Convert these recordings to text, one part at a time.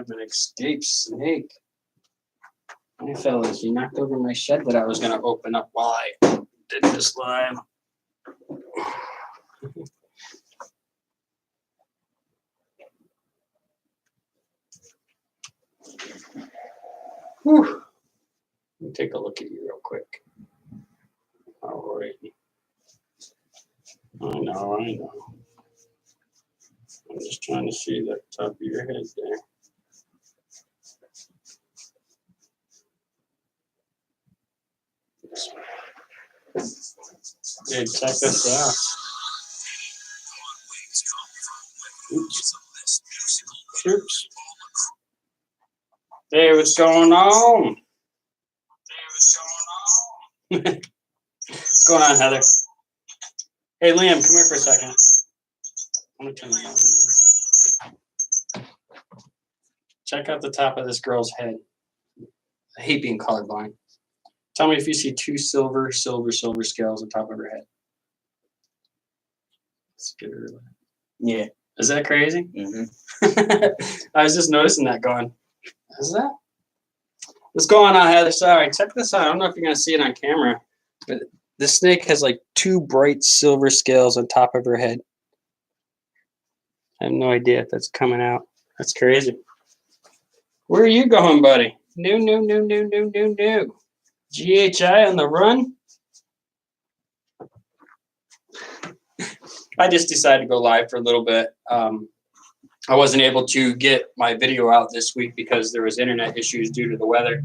have an escaped snake. Hey, fellas, you knocked over my shed that I was going to open up while I did this live. Whew. Let me take a look at you real quick. All right. I know. I'm just trying to see the top of your head there. Hey, check this out. Oops. Hey, what's going on? What's going on, Heather? Hey, Liam, come here for a second. Let me turn that on. Check out the top of this girl's head. I hate being colorblind. Tell me if you see two silver scales on top of her head. Let's get her. Yeah. Is that crazy? Mm-hmm. I was just noticing that going, is that? What's going on, Heather? Sorry, check this out. I don't know if you're going to see it on camera, but this snake has like two bright silver scales on top of her head. I have no idea if that's coming out. That's crazy. Where are you going, buddy? No. GHI on the run? I just decided to go live for a little bit. I wasn't able to get my video out this week because there was internet issues due to the weather.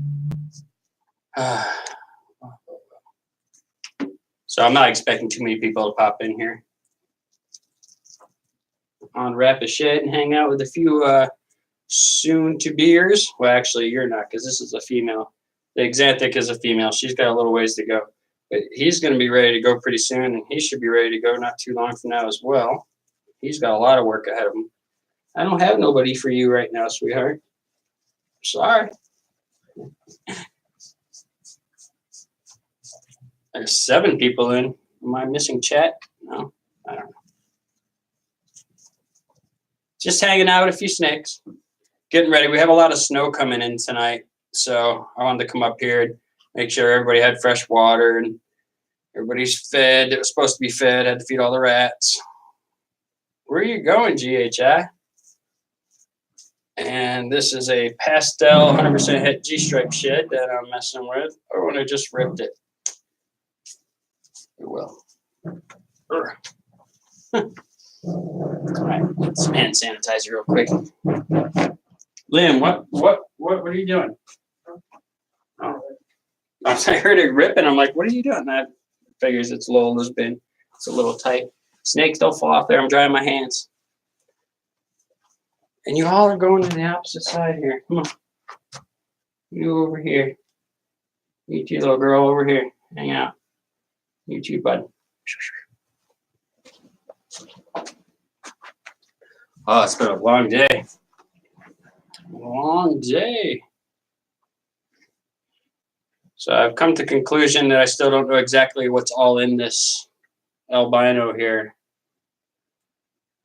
So I'm not expecting too many people to pop in here. Unwrap a shed and hang out with a few soon-to-beers. Well, actually, you're not, because this is a female. The Xanthic is a female. She's got a little ways to go. But he's going to be ready to go pretty soon, and he should be ready to go not too long from now as well. He's got a lot of work ahead of him. I don't have nobody for you right now, sweetheart. Sorry. There's 7 people in. Am I missing chat? No, I don't know. Just hanging out with a few snakes. Getting ready. We have a lot of snow coming in tonight, so I wanted to come up here and make sure everybody had fresh water and everybody's fed. It was supposed to be fed. Had to feed all the rats. Where are you going, GHI? And this is a pastel 100% het G-stripe shed that I'm messing with. Oh, and I just ripped it. It will. All right, some hand sanitizer real quick. Liam, what are you doing? Oh, I heard it ripping. I'm like, what are you doing? That figures it's Lola's bin. It's a little tight. Snakes don't fall off there. I'm drying my hands. And you all are going to the opposite side here. Come on. You over here. You two, little girl, over here. Hang out. You too, bud. Oh, it's been a long day. Long day. So I've come to the conclusion that I still don't know exactly what's all in this albino here.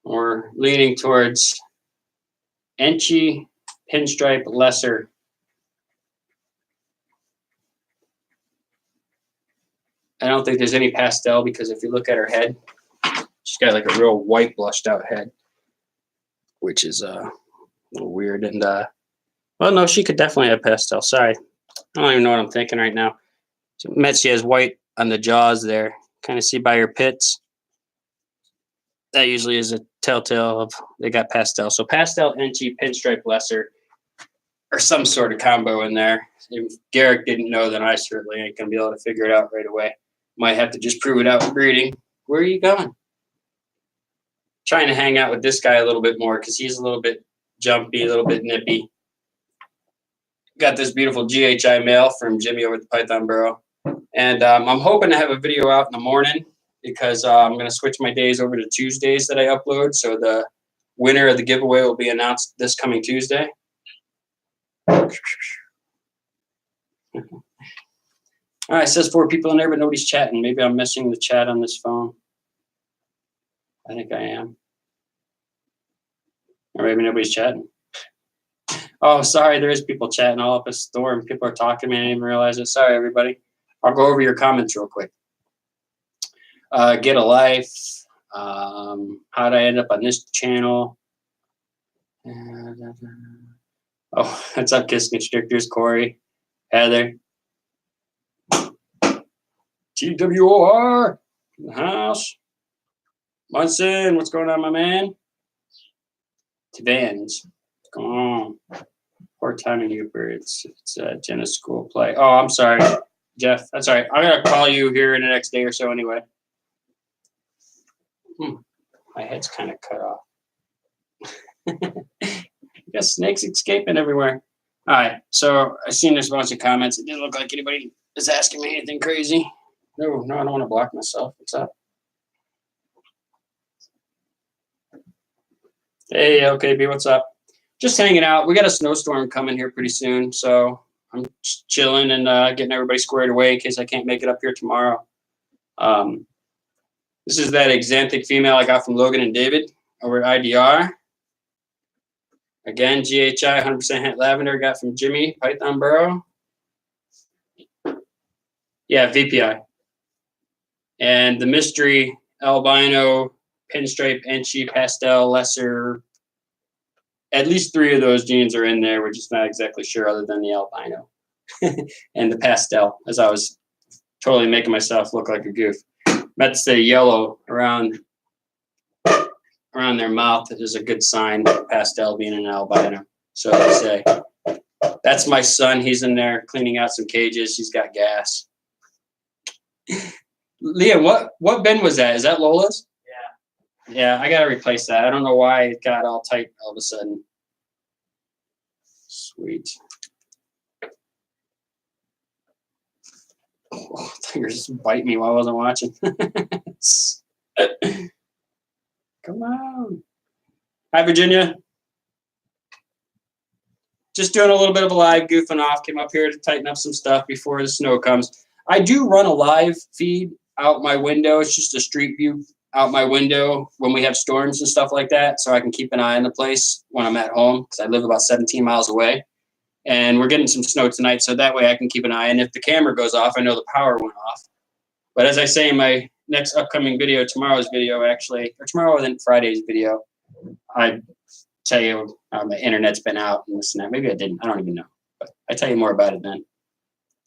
We're leaning towards Enchi Pinstripe Lesser. I don't think there's any pastel because if you look at her head, she's got like a real white blushed out head, which is a little weird. And well, no, she could definitely have pastel. Sorry, I don't even know what I'm thinking right now. She has white on the jaws there. Kind of see by her pits. That usually is a telltale of they got pastel. So pastel, Enchi, Pinstripe Lesser, or some sort of combo in there. If Garrick didn't know, then I certainly ain't gonna be able to figure it out right away. Might have to just prove it out in breeding. Where are you going? Trying to hang out with this guy a little bit more because he's a little bit jumpy, a little bit nippy. Got this beautiful GHI male from Jimmy over at the Python Burrow. And I'm hoping to have a video out in the morning because I'm going to switch my days over to Tuesdays that I upload. So the winner of the giveaway will be announced this coming Tuesday. All right, it says 4 people in there, but nobody's chatting. Maybe I'm missing the chat on this phone. I think I am. Or maybe nobody's chatting. Oh, sorry. There is people chatting all up a storm. People are talking. I didn't even realize it. Sorry, everybody. I'll go over your comments real quick. Get a life. How did I end up on this channel? Oh, what's up, Kiss Constrictors? Corey, Heather, TWOR in the house. Munson, what's going on, my man? Tavans, what's going on? Poor timing, Hooper. It's Jenna's school play. Oh, I'm sorry, Jeff. That's all right. I'm gonna call you here in the next day or so, anyway. My head's kind of cut off. Got snakes escaping everywhere. All right, so I seen there's a bunch of comments. It didn't look like anybody is asking me anything crazy. No, I don't want to block myself. What's up? Hey, LKB, what's up? Just hanging out. We got a snowstorm coming here pretty soon, so I'm just chilling and getting everybody squared away in case I can't make it up here tomorrow. This is that Xanthic female I got from Logan and David over at IDR. Again, GHI 100% het lavender got from Jimmy Python Burrow. Yeah, VPI. And the mystery albino pinstripe Enchi pastel lesser. At least 3 of those genes are in there. We're just not exactly sure, other than the albino and the pastel, as I was totally making myself look like a goof. Meant to say yellow around their mouth is a good sign, pastel being an albino. So they say. That's my son. He's in there cleaning out some cages. He's got gas. Liam, what bin was that? Is that Lola's? Yeah. Yeah, I gotta replace that. I don't know why it got all tight all of a sudden. Sweet. Oh, you just bite me while I wasn't watching. Come on. Hi, Virginia. Just doing a little bit of a live, goofing off. Came up here to tighten up some stuff before the snow comes. I do run a live feed out my window. It's just a street view out my window when we have storms and stuff like that, so I can keep an eye on the place when I'm at home, because I live about 17 miles away. And we're getting some snow tonight, so that way I can keep an eye. And if the camera goes off, I know the power went off. But as I say in my next upcoming video, tomorrow's video actually, or tomorrow and then Friday's video, I tell you how my internet's been out and this and that. Maybe I didn't. I don't even know. But I tell you more about it then.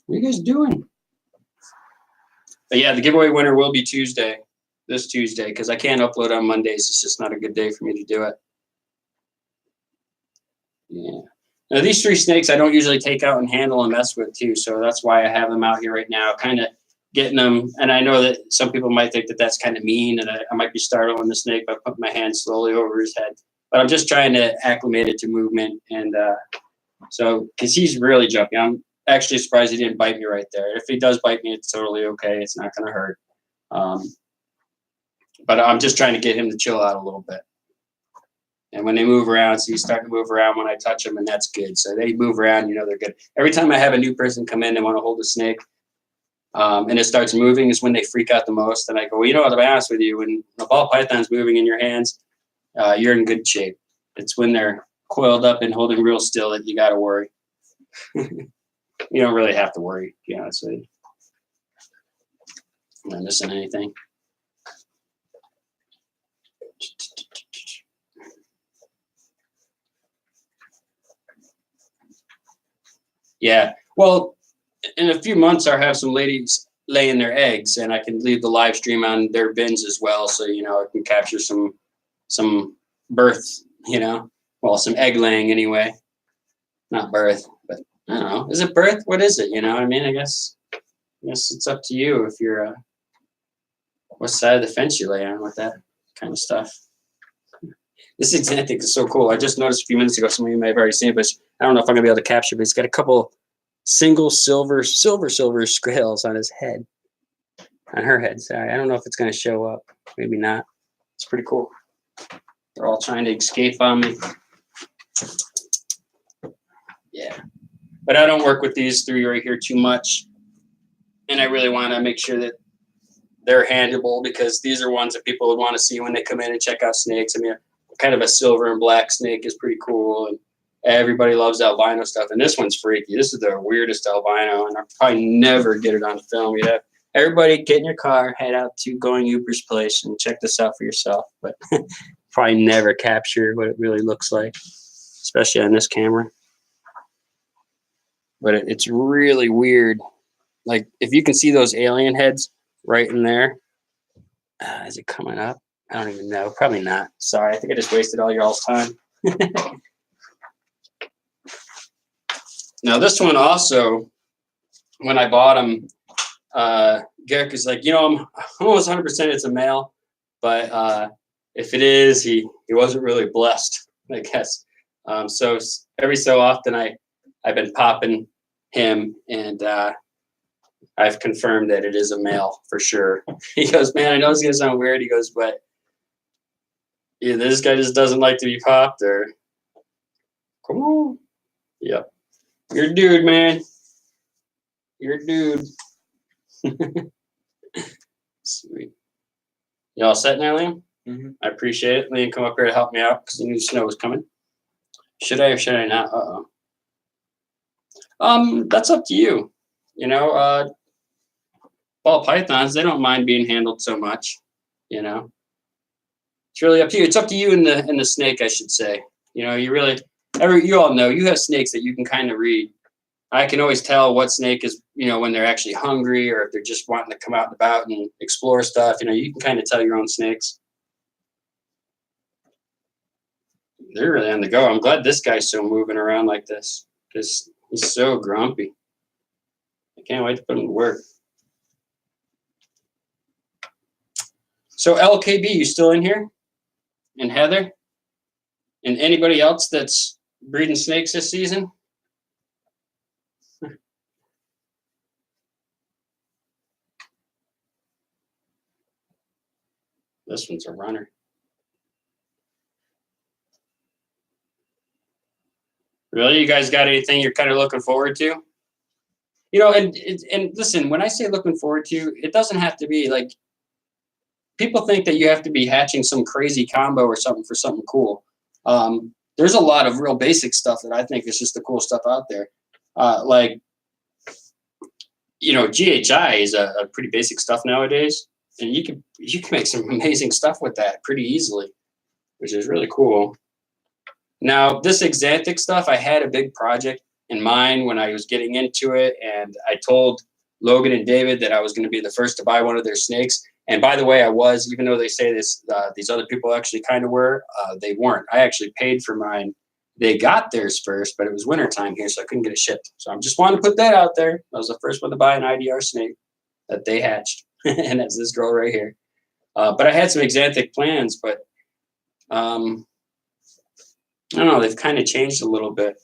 What are you guys doing? But yeah, the giveaway winner will be Tuesday, this Tuesday, because I can't upload on Mondays. It's just not a good day for me to do it. Yeah. Now, these 3 snakes I don't usually take out and handle and mess with too, so that's why I have them out here right now, kind of getting them. And I know that some people might think that that's kind of mean, and I might be startling the snake by putting my hand slowly over his head. But I'm just trying to acclimate it to movement, and so because he's really jumpy. I'm actually surprised he didn't bite me right there. If he does bite me, it's totally okay. It's not going to hurt. But I'm just trying to get him to chill out a little bit. And when they move around, so he's starting to move around when I touch them, and that's good. So they move around, you know, they're good. Every time I have a new person come in and want to hold a snake, and it starts moving, is when they freak out the most. And I go, well, you know what, to be honest with you, when a ball python's moving in your hands, you're in good shape. It's when they're coiled up and holding real still that you got to worry. You don't really have to worry, to be honest with you. Am I missing anything? Yeah. Well, in a few months, I'll have some ladies laying their eggs, and I can leave the live stream on their bins as well. So, you know, I can capture some birth, you know, well, some egg laying anyway. Not birth, but I don't know. Is it birth? What is it? You know what I mean? I guess it's up to you if you're what side of the fence you lay on with that kind of stuff. This Xanthic is so cool. I just noticed a few minutes ago, some of you may have already seen it, but I don't know if I'm gonna be able to capture, but he's got a couple single silver scales on his head. On her head, sorry. I don't know if it's gonna show up. Maybe not. It's pretty cool. They're all trying to escape on me. Yeah. But I don't work with these 3 right here too much. And I really want to make sure that they're handleable, because these are ones that people would want to see when they come in and check out snakes. I mean, kind of a silver and black snake is pretty cool. And Everybody loves albino stuff, and this one's freaky. This is the weirdest albino, and I'll probably never get it on film. You'd have everybody get in your car, head out to Going Uber's place, and check this out for yourself. But probably never capture what it really looks like, especially on this camera. But it's really weird. Like, if you can see those alien heads right in there, is it coming up? I don't even know. Probably not. Sorry, I think I just wasted all y'all's time. Now, this one also, when I bought him, Garrick was like, I'm almost 100% it's a male, but if it is, he wasn't really blessed, I guess. So every so often I've been popping him, and I've confirmed that it is a male for sure. He goes, man, I know it's gonna sound weird. He goes, but yeah, this guy just doesn't like to be popped, or come on. Yep. You're a dude, man. You're a dude. Sweet. You all set now, Liam? Mm-hmm. I appreciate it. Liam, come up here to help me out because he knew the snow was coming. Should I or should I not? That's up to you. Ball pythons, they don't mind being handled so much. It's really up to you. It's up to you and the snake, I should say. You all know you have snakes that you can kind of read. I can always tell what snake is, when they're actually hungry or if they're just wanting to come out and about and explore stuff. You can kind of tell your own snakes. They're really on the go. I'm glad this guy's so moving around like this because he's so grumpy. I can't wait to put him to work. So LKB, you still in here? And Heather? And anybody else that's breeding snakes this season? This one's a runner. Really? You guys got anything you're kind of looking forward to? And listen, when I say looking forward to, it doesn't have to be like, people think that you have to be hatching some crazy combo or something for something cool. There's a lot of real basic stuff that I think is just the cool stuff out there. GHI is a pretty basic stuff nowadays, and you can make some amazing stuff with that pretty easily, which is really cool. Now, this Xanthic stuff, I had a big project in mind when I was getting into it, and I told Logan and David that I was going to be the first to buy one of their snakes. And by the way, I was, even though they say this, these other people actually kind of were, they weren't. I actually paid for mine. They got theirs first, but it was wintertime here, so I couldn't get it shipped. So I'm just wanting to put that out there. I was the first one to buy an IDR snake that they hatched, and that's this girl right here. But I had some Xanthic plans, but I don't know, they've kind of changed a little bit.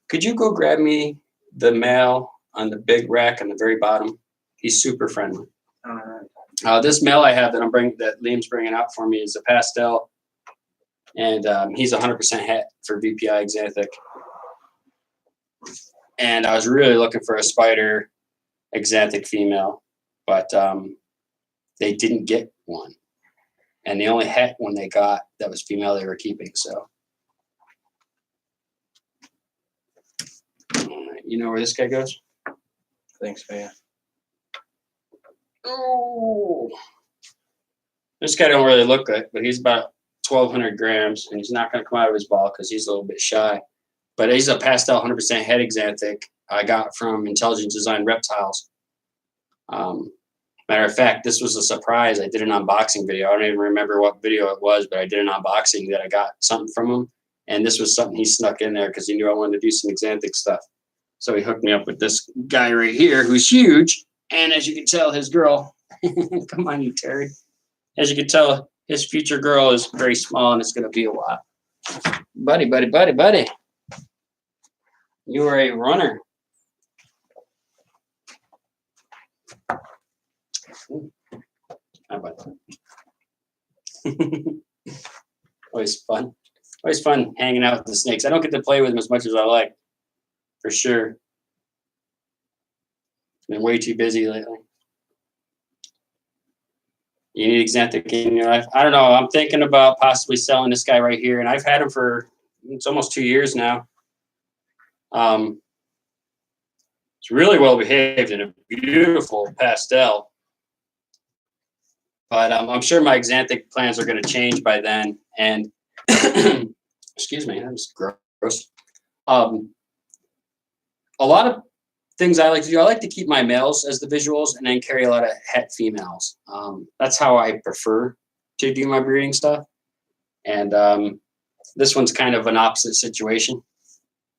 Could you go grab me the male on the big rack on the very bottom? He's super friendly. All right. This male I have that Liam's bringing out for me is a pastel, and he's 100% het for VPI Xanthic. And I was really looking for a spider Xanthic female, but they didn't get one, and the only het one they got that was female they were keeping. So, you know where this guy goes? Thanks, man. Oh, this guy don't really look good, but he's about 1,200 grams, and he's not going to come out of his ball because he's a little bit shy. But he's a pastel 100% het Xanthic I got from Intelligent Design Reptiles. Matter of fact, this was a surprise. I did an unboxing video. I don't even remember what video it was, but I did an unboxing that I got something from him, and this was something he snuck in there because he knew I wanted to do some Xanthic stuff. So he hooked me up with this guy right here who's huge. And as you can tell, his girl, come on, you turd. As you can tell, his future girl is very small, and it's going to be a while. Buddy. You are a runner. How about that? Always fun. Always fun hanging out with the snakes. I don't get to play with them as much as I like, for sure. Been way too busy lately. You need Xanthic in your life? I don't know. I'm thinking about possibly selling this guy right here, and I've had him for it's almost 2 years now. It's really well behaved and a beautiful pastel. But I'm sure my xanthic plans are going to change by then. And excuse me, that was gross. A lot of things I like to do, I like to keep my males as the visuals and then carry a lot of het females. That's how I prefer to do my breeding stuff. And this one's kind of an opposite situation.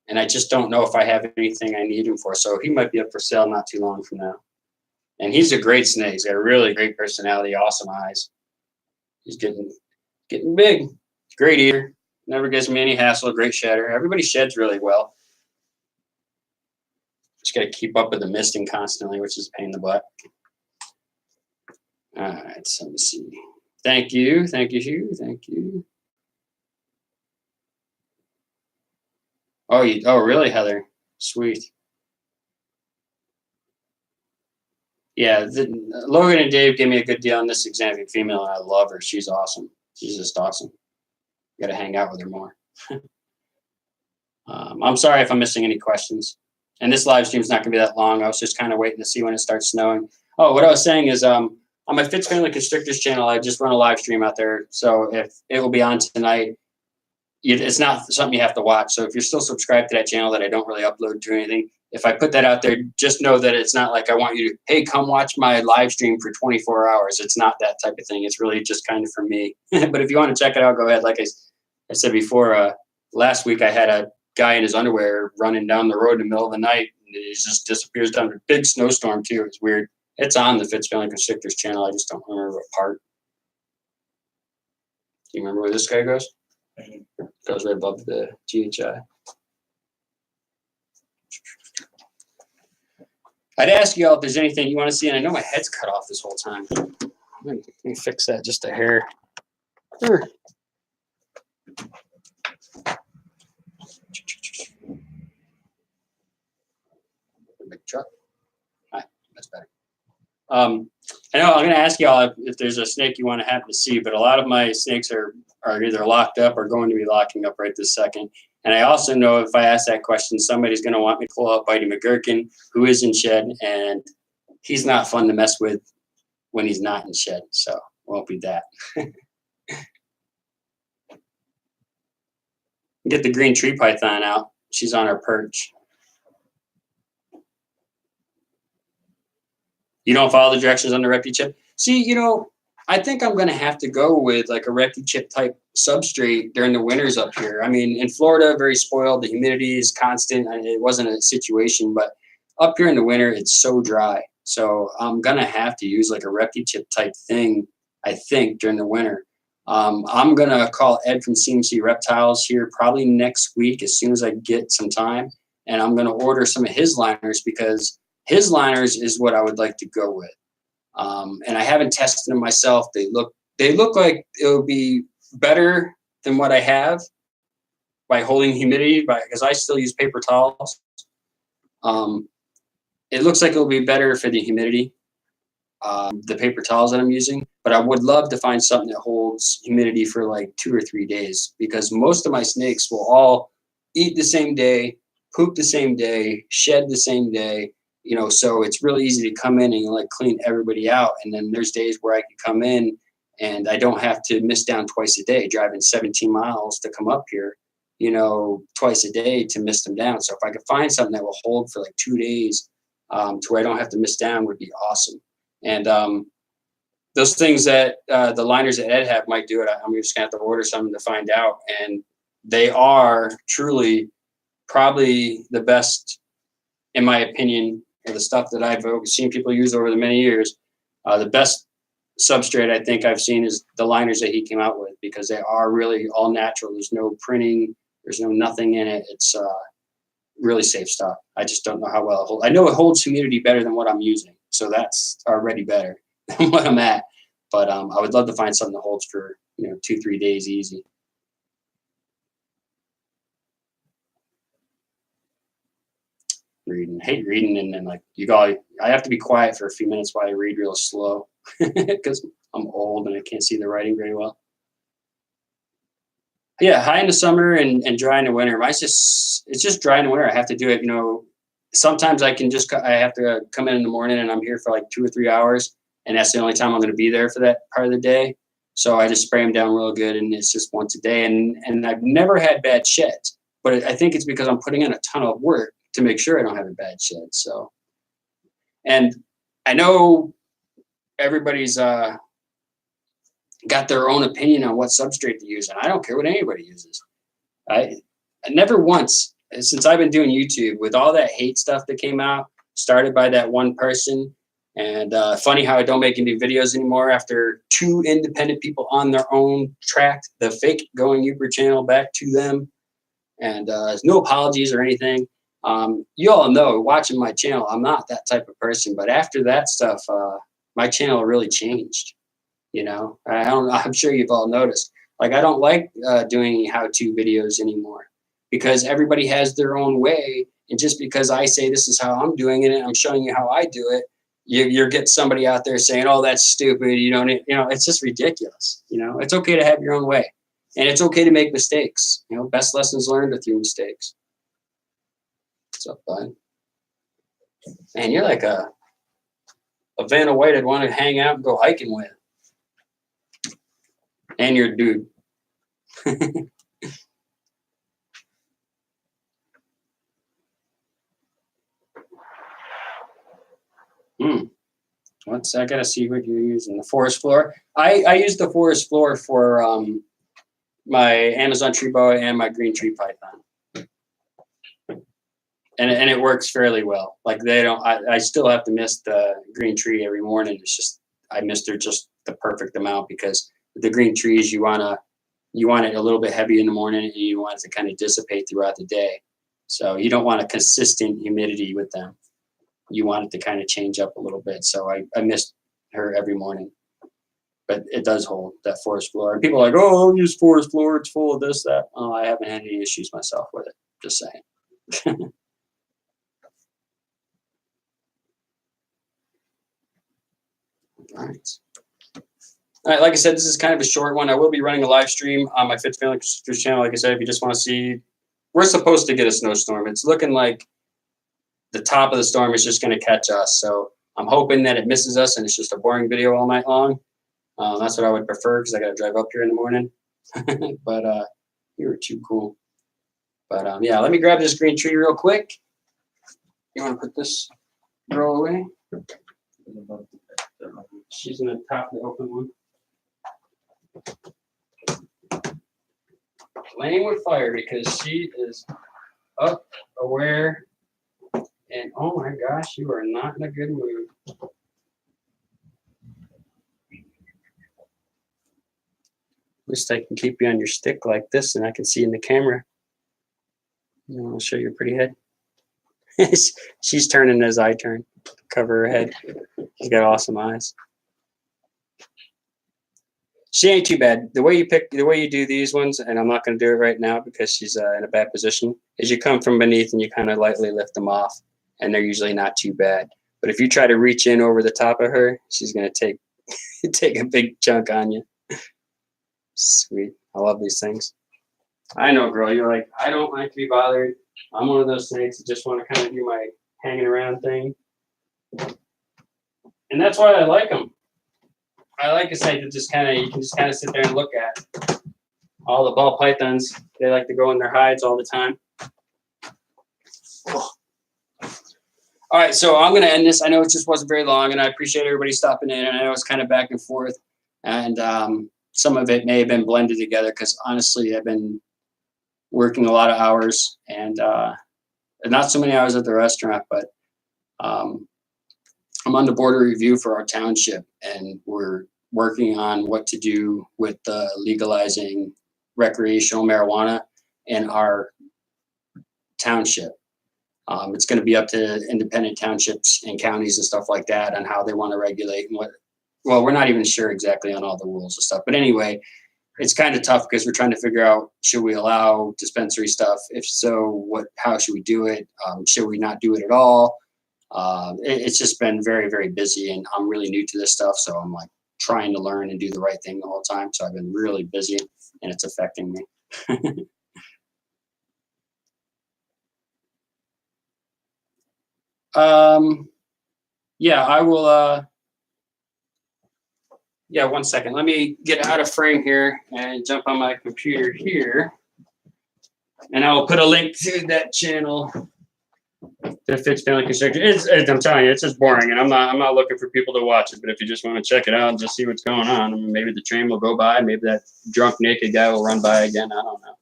And I just don't know if I have anything I need him for. So he might be up for sale not too long from now. And he's a great snake. He's got a really great personality, awesome eyes. He's getting big. Great eater. Never gives me any hassle. Great shedder. Everybody sheds really well. Just got to keep up with the misting constantly, which is a pain in the butt. All right, so let me see. Thank you, Hugh. Thank you. Oh, really, Heather? Sweet. Yeah, Logan and Dave gave me a good deal on this xanthic female, and I love her. She's awesome. She's just awesome. Got to hang out with her more. I'm sorry if I'm missing any questions. And this live stream's not going to be that long. I was just kind of waiting to see when it starts snowing. Oh, what I was saying is on my Fitz Family Constrictors channel, I just run a live stream out there. So if it will be on tonight, it's not something you have to watch. So if you're still subscribed to that channel that I don't really upload to anything, if I put that out there, just know that it's not like I want you to, hey, come watch my live stream for 24 hours. It's not that type of thing. It's really just kind of for me. But if you want to check it out, go ahead. Like I said before, last week I had a guy in his underwear running down the road in the middle of the night, and he just disappears down a big snowstorm too. It's weird. It's on the Fitz Family Constrictors channel. I just don't remember what part. Do you remember where this guy goes? Goes right above the GHI. I'd ask you all if there's anything you want to see, and I know my head's cut off this whole time. Let me fix that just a hair. Sure. Big truck. All right, that's better. I know I'm going to ask you all if there's a snake you want to happen to see, but a lot of my snakes are either locked up or going to be locking up right this second. And I also know if I ask that question, somebody's going to want me to pull out Bitey McGurkin, who is in shed, and he's not fun to mess with when he's not in shed. So it won't be that. Get the green tree python out. She's on her perch. You don't follow the directions on the Recti chip? See, I think I'm going to have to go with like a Recti chip type substrate during the winters up here. I mean, in Florida, very spoiled. The humidity is constant. It wasn't a situation, but up here in the winter, it's so dry. So I'm going to have to use like a Recti chip type thing, I think, during the winter. I'm going to call Ed from CMC Reptiles here probably next week as soon as I get some time. And I'm going to order some of his liners because his liners is what I would like to go with. And I haven't tested them myself. They look like it would be better than what I have by holding humidity, because I still use paper towels. It looks like it'll be better for the humidity, the paper towels that I'm using. But I would love to find something that holds humidity for like 2 or 3 days, because most of my snakes will all eat the same day, poop the same day, shed the same day. So it's really easy to come in and like clean everybody out. And then there's days where I can come in and I don't have to mist down twice a day, driving 17 miles to come up here, twice a day to mist them down. So if I could find something that will hold for like 2 days to where I don't have to mist down would be awesome. And those things that the liners that Ed have might do it. I'm just gonna have to order something to find out. And they are truly probably the best, in my opinion, or the stuff that I've seen people use over the many years. The best substrate I think I've seen is the liners that he came out with, because they are really all natural. There's no printing. There's no nothing in it. It's really safe stuff. I just don't know how well it holds. I know it holds humidity better than what I'm using, so that's already better than what I'm at. But I would love to find something that holds for 2-3 days easy. Hate reading, and then like I have to be quiet for a few minutes while I read real slow because I'm old and I can't see the writing very well. Yeah, high in the summer and dry in the winter. It's just dry in the winter. I have to do it. Sometimes I have to come in the morning and I'm here for like 2 or 3 hours, and that's the only time I'm going to be there for that part of the day. So I just spray them down real good, and it's just once a day. And I've never had bad sheds, but I think it's because I'm putting in a ton of work to make sure I don't have a bad shed. So, and I know everybody's got their own opinion on what substrate to use, and I don't care what anybody uses. I never once, since I've been doing YouTube, with all that hate stuff that came out, started by that one person. And funny how I don't make any videos anymore after 2 independent people on their own tracked the fake Going Uber channel back to them. And there's no apologies or anything. You all know, watching my channel, I'm not that type of person. But after that stuff, my channel really changed. I'm sure you've all noticed. Like, I don't like doing how-to videos anymore because everybody has their own way. And just because I say this is how I'm doing it and I'm showing you how I do it, you get somebody out there saying, "Oh, that's stupid." It's just ridiculous. It's okay to have your own way, and it's okay to make mistakes. Best lessons learned are through mistakes. What's up, bud? Man, you're like a Vanna White I'd want to hang out and go hiking with. And you're a dude. I gotta see what you're using. The forest floor. I use the forest floor for my Amazon tree boa and my green tree python, and it works fairly well. Like, they don't. I still have to mist the green tree every morning. It's just I mist her just the perfect amount, because with the green trees you want it a little bit heavy in the morning, and you want it to kind of dissipate throughout the day. So you don't want a consistent humidity with them. You want it to kind of change up a little bit. So I mist her every morning. But it does hold that forest floor. And people are like, "Oh, I'll use forest floor. It's full of this, that." Oh, I haven't had any issues myself with it. Just saying. All right. All right, like I said, this is kind of a short one. I will be running a live stream on my Fitz Family Construction channel. Like I said, if you just want to see, we're supposed to get a snowstorm. It's looking like the top of the storm is just going to catch us. So I'm hoping that it misses us and it's just a boring video all night long. That's what I would prefer, because I got to drive up here in the morning. But you were too cool. But yeah, let me grab this green tree real quick. You want to put this girl away? She's in the top of the open one. Playing with fire because she is up, aware, and oh my gosh, you are not in a good mood. At least I can keep you on your stick like this, and I can see in the camera. I'll show your pretty head. She's turning as I turn. Cover her head. She's got awesome eyes. She ain't too bad. The way you do these ones, and I'm not going to do it right now because she's in a bad position, is you come from beneath and you kind of lightly lift them off, and they're usually not too bad. But if you try to reach in over the top of her, she's going to take a big chunk on you. Sweet. I love these things. I know, girl. You're like, I don't like to be bothered. I'm one of those snakes that just want to kind of do my hanging around thing. And that's why I like them. I like a snake that you can just kind of sit there and look at. All the ball pythons, they like to go in their hides all the time. All right, so I'm going to end this. I know it just wasn't very long, and I appreciate everybody stopping in. And I know it's kind of back and forth, and some of it may have been blended together because honestly, I've been working a lot of hours, and not so many hours at the restaurant, but I'm on the board of review for our township, and we're working on what to do with legalizing recreational marijuana in our township. It's going to be up to independent townships and counties and stuff like that on how they want to regulate and well, we're not even sure exactly on all the rules and stuff. But anyway, it's kind of tough because we're trying to figure out, should we allow dispensary stuff? If so, how should we do it? Should we not do it at all? It's just been very, very busy, and I'm really new to this stuff. So I'm like trying to learn and do the right thing the whole time. So I've been really busy, and it's affecting me. Yeah, I will. Yeah, 1 second. Let me get out of frame here and jump on my computer here, and I will put a link to that channel. The Fitz Family Construction. I'm telling you, it's just boring, and I'm not looking for people to watch it. But if you just want to check it out and just see what's going on, I mean, maybe the train will go by, maybe that drunk naked guy will run by again. I don't know.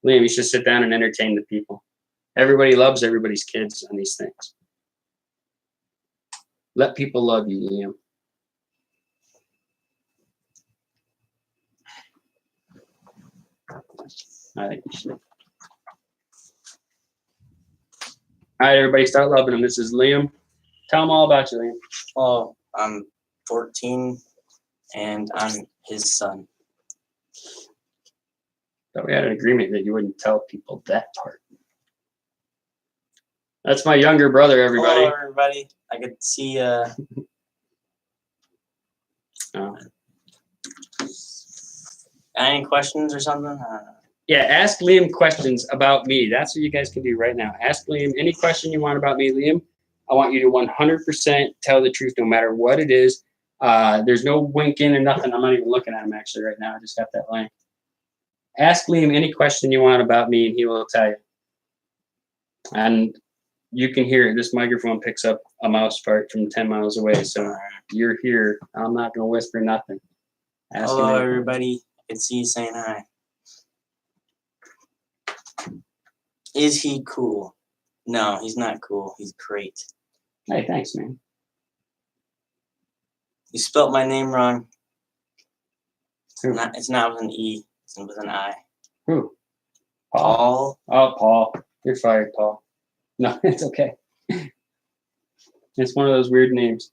Liam, you should sit down and entertain the people. Everybody loves everybody's kids on these things. Let people love you, Liam. I think you should. All right, everybody, start loving him. This is Liam. Tell them all about you, Liam. Oh, I'm 14, and I'm his son. But we had an agreement that you wouldn't tell people that part. That's my younger brother, everybody. Hello, everybody. I could see. Oh. Any questions or something? Yeah, ask Liam questions about me. That's what you guys can do right now. Ask Liam any question you want about me, Liam. I want you to 100% tell the truth, no matter what it is. There's no winking and nothing. I'm not even looking at him actually right now. I just got that link. Ask Liam any question you want about me, and he will tell you. And you can hear it. This microphone picks up a mouse fart from 10 miles away. So you're here. I'm not going to whisper nothing. Ask Hello, him everybody. I can see you saying hi. Is he cool? No, he's not cool. He's great. Hey, thanks, man. You spelt my name wrong. Who? It's not with an E. It's with an I. Who? Paul. Oh, Paul. You're fired, Paul. No, it's okay. It's one of those weird names.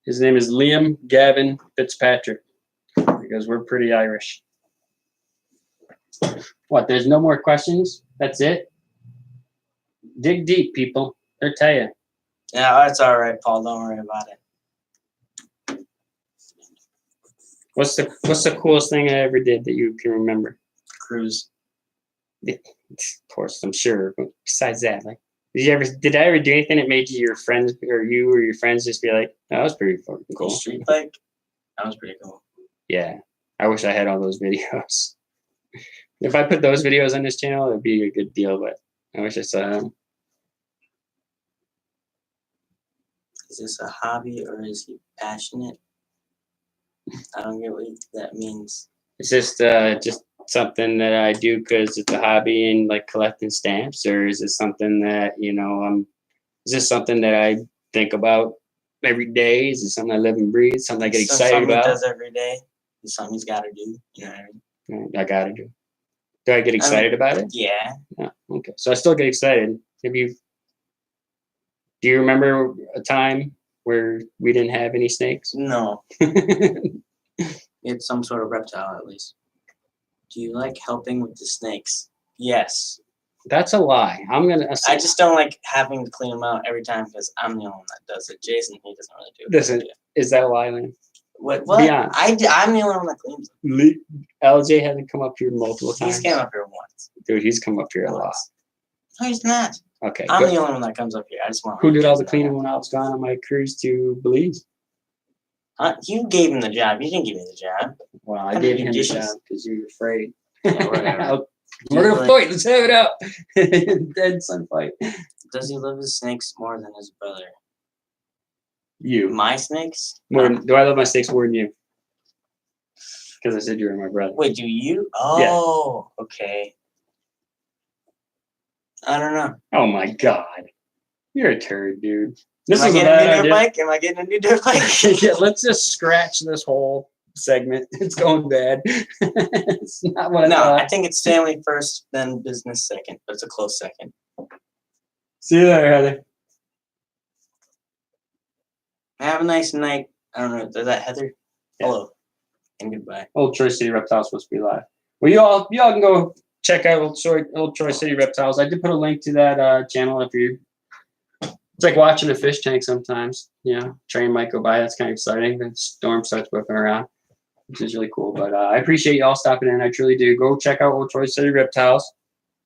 His name is Liam Gavin Fitzpatrick, because we're pretty Irish. What, there's no more questions? That's it? Dig deep, people. They'll tell you. Yeah, that's all right, Paul. Don't worry about it. What's the coolest thing I ever did that you can remember? Cruise. Of course, I'm sure. But besides that, like, did I ever do anything that made your friends or your friends just be like, oh, that was pretty fucking cool? Street bike? That was pretty cool. Yeah. I wish I had all those videos. If I put those videos on this channel, it'd be a good deal, but I wish I saw them. Is this a hobby or is he passionate? I don't get what that means. It's just something that I do because it's a hobby and like collecting stamps, or is it something that, is this something that I think about every day? Is it something I live and breathe? Something I get excited about? Something he does every day. It's something he's got to do. You know what I mean? I gotta do. Do I get excited about it? Yeah. Yeah. Okay. So I still get excited. Do you remember a time where we didn't have any snakes? No. It's some sort of reptile, at least. Do you like helping with the snakes? Yes. That's a lie. I just don't like having to clean them out every time because I'm the only one that does it. Jason, he doesn't really do it. Is that a lie, Lynn? What? Be honest. I'm the only one that cleans them. LJ hasn't come up here multiple times. He's came up here once. Dude, he's come up here a lot. No, he's not. Okay. I'm the only one that comes up here. I just want. Who did all the cleaning when I was gone on my cruise to Belize? You gave him the job. You didn't give me the job. Well, I gave him the job because you were afraid. Yeah, whatever. We're gonna fight. Let's have it out. Dead son fight. Does he love his snakes more than his brother? You. My snakes? Do I love my snakes more than you? Because I said you were my brother. Wait, do you? Oh, yeah. Okay. I don't know. Oh my God. You're a turd, dude. Am I getting a new dirt bike? Am I getting a new dirt bike? Yeah, let's just scratch this whole segment. It's going bad. It's not what I thought. I think it's family first, then business second, but it's a close second. See you later, Heather. Have a nice night. I don't know. Is that Heather? Yeah. Hello. And goodbye. Old Troy City Reptiles supposed to be live. Well, y'all can go check out Old Troy City Reptiles. I did put a link to that channel if you. It's like watching a fish tank sometimes. Train might go by. That's kind of exciting. The storm starts whipping around. which is really cool. But I appreciate y'all stopping in. I truly do. Go check out Old Troy City Reptiles.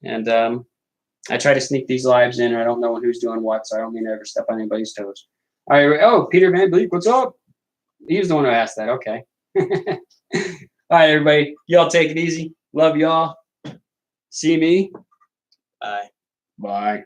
And I try to sneak these lives in, or I don't know who's doing what, so I don't mean to ever step on anybody's toes. All right. Oh, Peter Van Bleek, what's up? He was the one who asked that. Okay. All right, everybody. Y'all take it easy. Love y'all. See me. Bye. Bye.